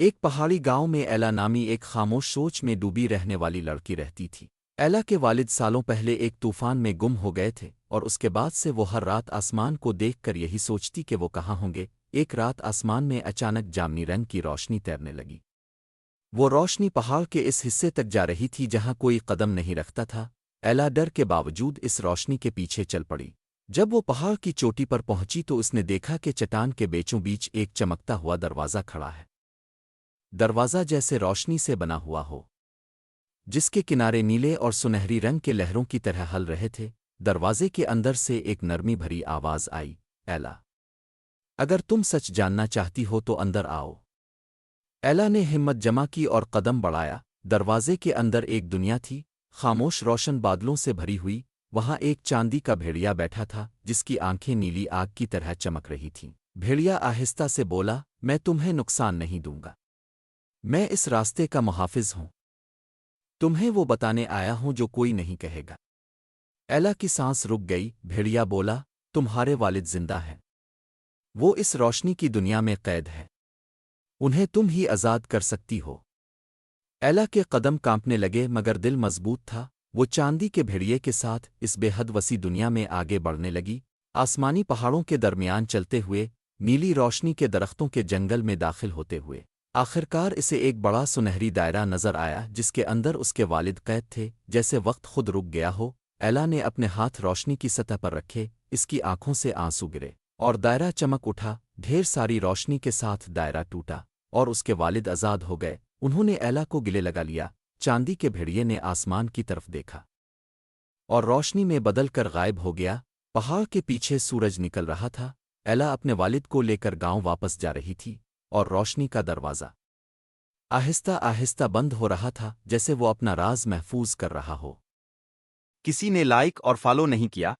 ایک پہاڑی گاؤں میں ایلا نامی ایک خاموش سوچ میں ڈوبی رہنے والی لڑکی رہتی تھی۔ ایلا کے والد سالوں پہلے ایک طوفان میں گم ہو گئے تھے اور اس کے بعد سے وہ ہر رات آسمان کو دیکھ کر یہی سوچتی کہ وہ کہاں ہوں گے۔ ایک رات آسمان میں اچانک جامنی رنگ کی روشنی تیرنے لگی۔ وہ روشنی پہاڑ کے اس حصے تک جا رہی تھی جہاں کوئی قدم نہیں رکھتا تھا۔ ایلا ڈر کے باوجود اس روشنی کے پیچھے چل پڑی۔ جب وہ پہاڑ کی چوٹی پر پہنچی تو اس نے دیکھا کہ چٹان کے بیچوں بیچ ایک چمکتا ہوا دروازہ کھڑا ہے۔ دروازہ جیسے روشنی سے بنا ہوا ہو، جس کے کنارے نیلے اور سنہری رنگ کے لہروں کی طرح ہل رہے تھے۔ دروازے کے اندر سے ایک نرمی بھری آواز آئی، ایلا، اگر تم سچ جاننا چاہتی ہو تو اندر آؤ۔ ایلا نے ہمت جمع کی اور قدم بڑھایا۔ دروازے کے اندر ایک دنیا تھی، خاموش روشن بادلوں سے بھری ہوئی۔ وہاں ایک چاندی کا بھیڑیا بیٹھا تھا جس کی آنکھیں نیلی آگ کی طرح چمک رہی تھیں۔ بھیڑیا آہستہ سے بولا، میں تمہیں نقصان نہیں دوں گا، میں اس راستے کا محافظ ہوں، تمہیں وہ بتانے آیا ہوں جو کوئی نہیں کہے گا۔ ایلا کی سانس رک گئی۔ بھیڑیا بولا، تمہارے والد زندہ ہیں، وہ اس روشنی کی دنیا میں قید ہے، انہیں تم ہی آزاد کر سکتی ہو۔ ایلا کے قدم کانپنے لگے مگر دل مضبوط تھا۔ وہ چاندی کے بھیڑیے کے ساتھ اس بے حد وسیع دنیا میں آگے بڑھنے لگی، آسمانی پہاڑوں کے درمیان چلتے ہوئے، نیلی روشنی کے درختوں کے جنگل میں داخل ہوتے ہوئے۔ آخرکار اسے ایک بڑا سنہری دائرہ نظر آیا جس کے اندر اس کے والد قید تھے، جیسے وقت خود رک گیا ہو۔ ایلا نے اپنے ہاتھ روشنی کی سطح پر رکھے، اس کی آنکھوں سے آنسو گرے اور دائرہ چمک اٹھا۔ ڈھیر ساری روشنی کے ساتھ دائرہ ٹوٹا اور اس کے والد آزاد ہو گئے۔ انہوں نے ایلا کو گلے لگا لیا۔ چاندی کے بھیڑیے نے آسمان کی طرف دیکھا اور روشنی میں بدل کر غائب ہو گیا۔ پہاڑ کے پیچھے سورج نکل رہا تھا۔ ایلا اپنے والد کو لے کر گاؤں واپس جا رہی تھی اور روشنی کا دروازہ آہستہ آہستہ بند ہو رہا تھا، جیسے وہ اپنا راز محفوظ کر رہا ہو۔ کسی نے لائک اور فالو نہیں کیا